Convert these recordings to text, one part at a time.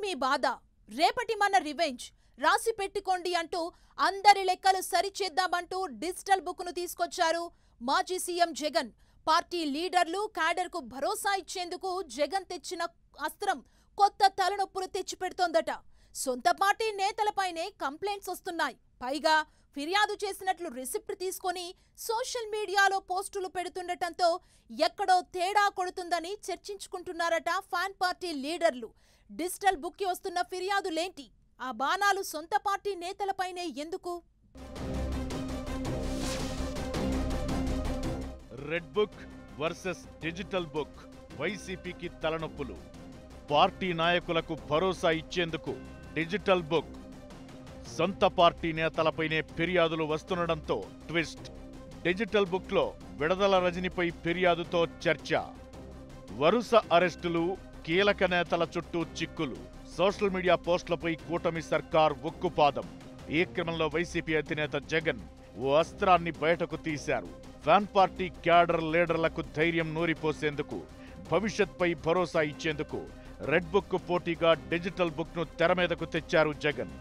మీ బాధ, రేపటి మన రివెంజ్ రాసి పెట్టుకోండి అంటూ అందరి లెక్కలు సరిచేద్దామంటూ డిజిటల్ బుక్ను తీసుకొచ్చారు మాజీ సీఎం జగన్. పార్టీ లీడర్లు క్యాడర్కు భరోసా ఇచ్చేందుకు జగన్ తెచ్చిన అస్త్రం కొత్త తలనొప్పులు తెచ్చిపెడుతోందట. సొంత పార్టీ నేతలపైనే కంప్లైంట్స్ వస్తున్నాయి. పైగా ఫిర్యాదు చేసినట్లు రిసిప్ట్ తీసుకొని సోషల్ మీడియాలో పోస్టులు పెడుతుండటంతో ఎక్కడో తేడా కొడుతుందని చర్చించుకుంటున్నారట ఫ్యాన్ పార్టీ లీడర్లు. డిజిటల్ బుక్కి వస్తున్న ఫిర్యాదులేంటి? ఆ బాణాలు సొంత పార్టీ నేతలపైనే ఎందుకు? Red book versus digital book, వైసీపీకి తలనొప్పులు. పార్టీ నాయకులకు భరోసా ఇచ్చేందుకు డిజిటల్ బుక్, సొంత పార్టీ నేతలపైనే ఫిర్యాదులు వస్తుండటంతో ట్విస్ట్. డిజిటల్ బుక్లో విడుదల రజనిపై ఫిర్యాదుతో చర్చ. వరుస అరెస్టులు, కీలక నేతల చుట్టూ చిక్కులు, సోషల్ మీడియా పోస్టులపై కూటమి సర్కార్ ఉక్కుపాదం. ఈ క్రమంలో వైసీపీ అధినేత జగన్ ఓ అస్త్రాన్ని బయటకు తీశారు. ఫ్యాన్ పార్టీ క్యాడర్ లీడర్లకు ధైర్యం నూరిపోసేందుకు, భవిష్యత్పై భరోసా ఇచ్చేందుకు రెడ్ బుక్ పోటీగా డిజిటల్ బుక్ను తెర మీదకు తెచ్చారు జగన్.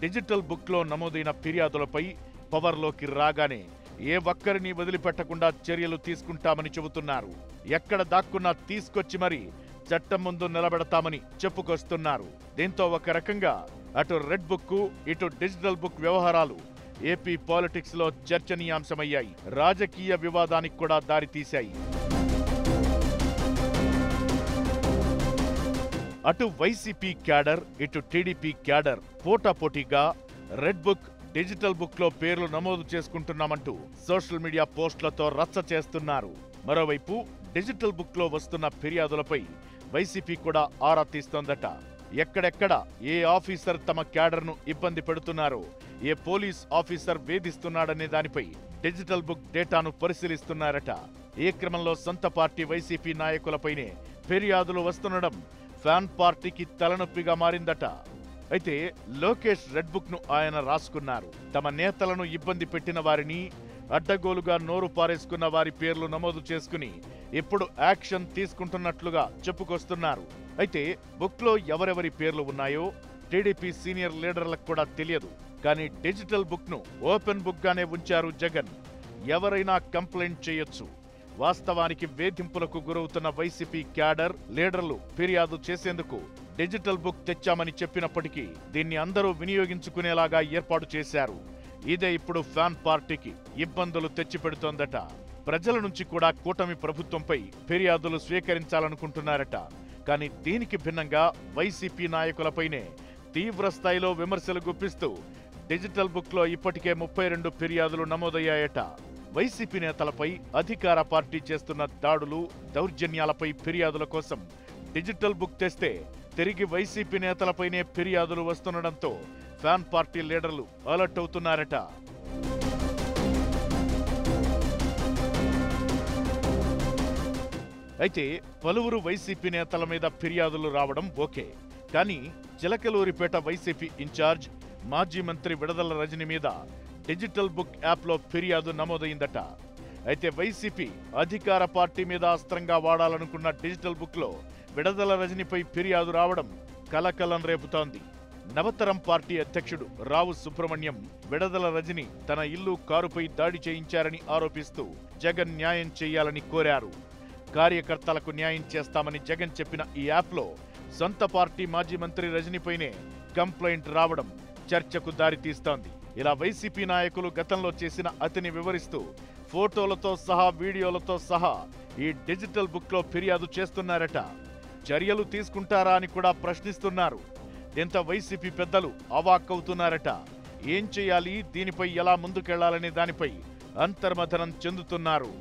డిజిటల్ బుక్లో నమోదైన ఫిర్యాదులపై పవర్లోకి రాగానే ఏ ఒక్కరిని వదిలిపెట్టకుండా చర్యలు తీసుకుంటామని చెబుతున్నారు. ఎక్కడ దాక్కున్నా తీసుకొచ్చి మరీ చట్టం ముందు నిలబెడతామని చెప్పుకొస్తున్నారు. దీంతో ఒక రకంగా అటు రెడ్ బుక్, ఇటు డిజిటల్ బుక్ వ్యవహారాలు ఏపీ పాలిటిక్స్ లో చర్చనీయాంశమయ్యాయి. రాజకీయ వివాదానికి కూడా దారితీశాయి. అటు వైసీపీ క్యాడర్, ఇటు టీడీపీ క్యాడర్ పోటాపోటీగా రెడ్ బుక్, డిజిటల్ బుక్ లో పేర్లు నమోదు చేసుకుంటున్నామంటూ సోషల్ మీడియా పోస్టులతో రచ్చ చేస్తున్నారు. మరోవైపు డిజిటల్ బుక్ లో వస్తున్న ఫిర్యాదులపై వైసీపీ కూడా ఆరా తీస్తోందట. ఎక్కడెక్కడ ఏ ఆఫీసర్ తమ క్యాడర్ను ఇబ్బంది పెడుతున్నారో, ఏ పోలీస్ ఆఫీసర్ వేధిస్తున్నాడనే దానిపై డిజిటల్ బుక్ డేటాను పరిశీలిస్తున్నారట. ఈ క్రమంలో సొంత పార్టీ వైసీపీ నాయకులపైనే ఫిర్యాదులు వస్తుండడం ఫ్యాన్ పార్టీకి తలనొప్పిగా మారిందట. అయితే లోకేష్ రెడ్ బుక్ ను ఆయన రాసుకున్నారు. తమ నేతలను ఇబ్బంది పెట్టిన వారిని, అడ్డగోలుగా నోరు పారేసుకున్న వారి పేర్లు నమోదు చేసుకుని ఇప్పుడు యాక్షన్ తీసుకుంటున్నట్లుగా చెప్పుకొస్తున్నారు. అయితే బుక్ లో ఎవరెవరి పేర్లు ఉన్నాయో టీడీపీ సీనియర్ లీడర్లకు కూడా తెలియదు. కానీ డిజిటల్ బుక్ ను ఓపెన్ బుక్ గానే ఉంచారు జగన్. ఎవరైనా కంప్లైంట్ చేయొచ్చు. వాస్తవానికి వేధింపులకు గురవుతున్న వైసీపీ క్యాడర్ లీడర్లు ఫిర్యాదు చేసేందుకు డిజిటల్ బుక్ తెచ్చామని చెప్పినప్పటికీ దీన్ని అందరూ వినియోగించుకునేలాగా ఏర్పాటు చేశారు. ఇదే ఇప్పుడు ఫ్యాన్ పార్టీకి ఇబ్బందులు తెచ్చిపెడుతోందట. ప్రజల నుంచి కూడా కూటమి ప్రభుత్వంపై ఫిర్యాదులు స్వీకరించాలనుకుంటున్నారట. కానీ దీనికి భిన్నంగా వైసీపీ నాయకులపైనే తీవ్ర స్థాయిలో విమర్శలు గుప్పిస్తూ డిజిటల్ బుక్ లో ఇప్పటికే 32 ఫిర్యాదులు నమోదయ్యాయట. వైసీపీ నేతలపై అధికార పార్టీ చేస్తున్న దాడులు, దౌర్జన్యాలపై ఫిర్యాదుల కోసం డిజిటల్ బుక్ తెస్తే తిరిగి వైసీపీ నేతలపైనే ఫిర్యాదులు వస్తుండటంతో ఫ్యాన్ పార్టీ లీడర్లు అలర్ట్ అవుతున్నారట. అయితే పలువురు వైసీపీ నేతల మీద ఫిర్యాదులు రావడం ఓకే. కానీ చిలకలూరిపేట వైసీపీ ఇన్ఛార్జ్, మాజీ మంత్రి విడుదల రజని మీద డిజిటల్ బుక్ యాప్లో ఫిర్యాదు నమోదైందట. అయితే వైసీపీ అధికార పార్టీ మీద అస్త్రంగా వాడాలనుకున్న డిజిటల్ బుక్ లో విడుదల రజనిపై ఫిర్యాదు రావడం కలకలం రేపుతోంది. నవతరం పార్టీ అధ్యక్షుడు రావు సుబ్రహ్మణ్యం విడుదల రజని తన ఇల్లు, కారుపై దాడి చేయించారని ఆరోపిస్తూ జగన్ న్యాయం చేయాలని కోరారు. కార్యకర్తలకు న్యాయం చేస్తామని జగన్ చెప్పిన ఈ యాప్లో సొంత పార్టీ మాజీ మంత్రి రజనిపైనే కంప్లైంట్ రావడం చర్చకు దారితీస్తోంది. ఇలా వైసీపీ నాయకులు గతంలో చేసిన అతిని వివరిస్తూ ఫోటోలతో సహా, వీడియోలతో సహా ఈ డిజిటల్ బుక్ లో ఫిర్యాదు చేస్తున్నారట. చర్యలు తీసుకుంటారా అని కూడా ప్రశ్నిస్తున్నారు. దీంతో వైసీపీ పెద్దలు అవాక్కవుతున్నారట. ఏం చేయాలి, దీనిపై ఎలా ముందుకెళ్లాలనే దానిపై అంతర్మథనం చెందుతున్నారు.